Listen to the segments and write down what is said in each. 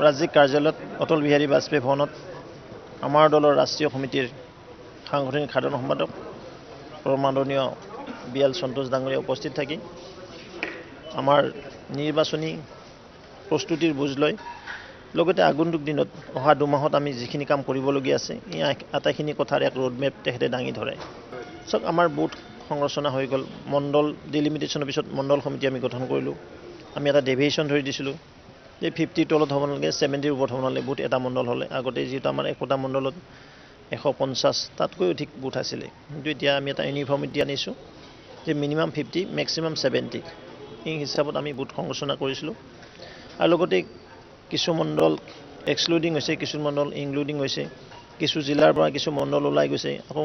ৰাজ্যিক কাৰ্যালয়ত অটল বিহাৰী বাজপেয়ী ভৱনত আমাৰ দলৰ ৰাষ্ট্ৰীয় সমিতিৰ সাংগঠনিক সাধাৰণ সম্পাদক মাননীয় বিএল সন্তোষ ডাঙৰীয়া উপস্থিত থাকি আমাৰ নিৰ্বাচনী প্ৰস্তুতিৰ বুজ লয় লগতে আগন্তুক দিনত অহা 2 মাহত আমি যিখিনি কাম কৰিবলগীয়া আছে এই আটাইখিনি কথাৰ এক ৰোডমেপ তেখেতে দাঙি ধৰে সব আমাৰ বুথ সংৰচনা হৈ গ'ল মণ্ডল ডিলিমিটেশ্যনৰ পিছত মণ্ডল সমিতি আমি গঠন কৰিলোঁ আমি এটা ডেভিয়েশ্যন ধৰি দিছিলোঁ যে 50 তলত হ'ব নালাগে 70 ওপৰত হ'ব নালাগে বুথ এটা মণ্ডল হ'লে আগতে যিটো আমাৰ একোটা মণ্ডলত 150 তাতকৈ অধিক বুথ আছিলে কিন্তু এতিয়া আমি এটা ইউনিফৰ্মিটি আনিছোঁ যে মিনিমাম 50 মেক্সিমাম 70 এই হিচাপত আমি বুথ সংৰচনা কৰিছিলোঁ আৰু লগতে কিছু মণ্ডল এক্সক্লুডিং হৈছে কিছু মণ্ডল ইনক্লুডিং হৈছে কিছু জিলাৰ পৰা কিছু মণ্ডল ওলাই গৈছে আকৌ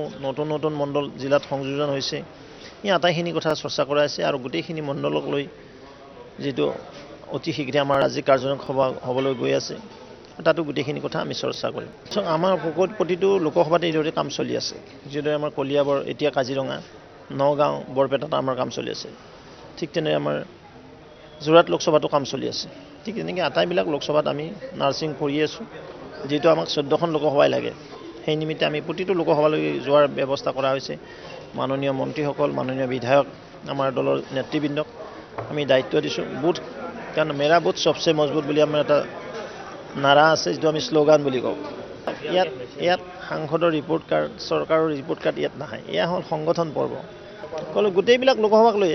নতুন মণ্ডল জিলাত সংযোজন হৈছে এই আটাইখিনি কথা চৰ্চা কৰা আছে আৰু গোটেইখিনি মণ্ডলক লৈ যেটো অতি শীঘ্ৰে আমাৰ ৰাজ্যিক কাৰ্যালয় সভা হ'বলৈ গৈ আছে তাতো গোটেইখিনি কথা আমি চৰ্চা কৰিম আমাৰ প্ৰতিটো লোকসভাতে এইদৰে কাম চলি আছে যেদৰে আমাৰ কলিয়াবৰ এতিয়া কাজিৰঙা নগাঁও বৰপেটাত আমাৰ কাম চলি আছে ঠিক তেনে আমাৰ যোৰহাট লোকসভাতো কাম চলি আছে ঠিক তেনেকৈ আটাইবিলাক লোকসভাত আমি নাৰ্ছিং কৰি আছোঁ যেটো আমাক 14খন লোকসভাই লাগে সেই নিমিত্তে আমি প্ৰতিটো লোকসভালৈ যোৱাৰ ব্যৱস্থা কৰা হৈছে মাননীয় মন্ত্ৰীসকল মাননীয় বিধায়ক আমাৰ দলৰ নেতৃবৃন্দক আমি দায়িত্ব দিছোঁ বুথ কাৰণ মেৰা বুথ সবচে মজবুত বুলি আমাৰ এটা নাৰা আছে যেটো আমি শ্লোগান বুলি কওঁ ইয়াত সাংসদৰ ৰিপৰ্ট কাৰ্ড চৰকাৰৰ ৰিপৰ্ট কাৰ্ড ইয়াত নাহে এয়া হ'ল সংগঠন পৰ্ব সকলো গোটেইবিলাক লোকসভাক লৈ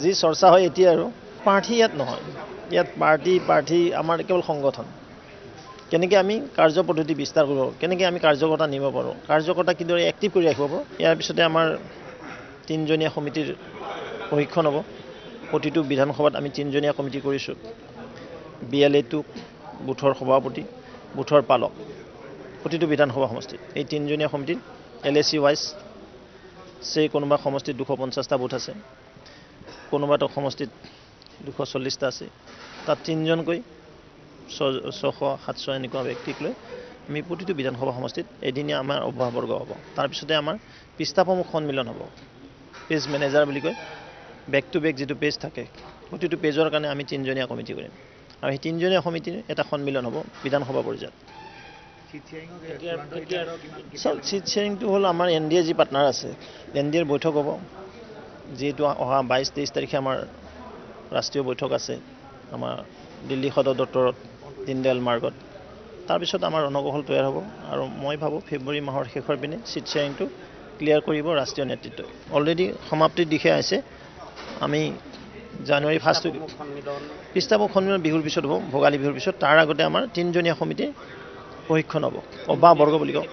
যি চৰ্চা হয় এতিয়া আৰু প্ৰাৰ্থী ইয়াত নহয় ইয়াত পাৰ্টি আমাৰ কেৱল সংগঠন কেনেকৈ আমি কাৰ্যপদ্ধতি বিস্তাৰ কৰিব কেনেকৈ আমি কাৰ্যকৰ্তা নিব পাৰোঁ কাৰ্যকৰ্তা কিদৰে এক্টিভ কৰি ৰাখিব পাৰোঁ ইয়াৰ পিছতে আমাৰ 3জনীয়া সমিতিৰ প্ৰশিক্ষণ হ'ব প্ৰতিটো বিধানসভাত আমি 3জনীয়া কমিটি কৰিছোঁ BLA2 বুথৰ সভাপতি বুথৰ পালক প্ৰতিটো বিধানসভা সমষ্টিত এই 3জনীয়া সমিতিত LAC ৱাইজ কোনোবা সমষ্টিত 250টা বুথ আছে কোনোবাটো সমষ্টিত 240টা আছে তাত 3জনকৈ 600-700 এনেকুৱা ব্যক্তিক লৈ আমি প্ৰতিটো বিধানসভা সমষ্টিত এদিনীয়া আমাৰ অভাৱবৰ্গ হ'ব তাৰপিছতে আমাৰ পৃষ্ঠাসমূহ সন্মিলন হ'ব পেজ মেনেজাৰ বুলি কয় বেক টু বেক যেটো পেজ থাকে প্ৰতিটো পেজৰ কাৰণে আমি 3জনীয়া কমিটি কৰিম আৰু এই 3জনীয়া সমিতিৰ এটা সন্মিলন হ'ব বিধানসভা পৰ্যায়ত চিট শ্বেয়াৰিংটো হ'ল আমাৰ NDA যি পাৰ্টনাৰ আছে NDAৰ বৈঠক হ'ব যেটো অহা 22-23 তাৰিখে আমাৰ ৰাষ্ট্ৰীয় বৈঠক আছে আমাৰ দিল্লী সদৰ দপ্তৰত দীনদয়াল মাৰ্গত তাৰপিছত আমাৰ ৰণকৌশল তৈয়াৰ হ'ব আৰু মই ভাবোঁ ফেব্ৰুৱাৰী মাহৰ শেষৰ পিনে চিট শ্বেয়াৰিংটো ক্লিয়াৰ কৰিব ৰাষ্ট্ৰীয় নেতৃত্বই অলৰেডি সমাপ্তিৰ দিশে আছে আমি জানুৱাৰী 1st পৃষ্ঠাসমূহ সন্মিলন বিহুৰ পিছত হ'ব ভোগালী বিহুৰ পিছত তাৰ আগতে আমাৰ 3জনীয়া সমিতিৰ প্ৰশিক্ষণ হ'ব অভাৱবৰ্গ বুলি কওঁ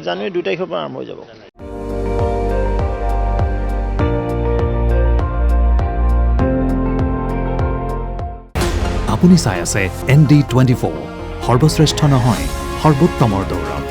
জানুৱাৰী 2 তাৰিখৰ পৰা আৰম্ভ হৈ যাব আপুনি চাই আছে ND24 সৰ্বশ্ৰেষ্ঠ নহয় সৰ্বোত্তমৰ দৌৰত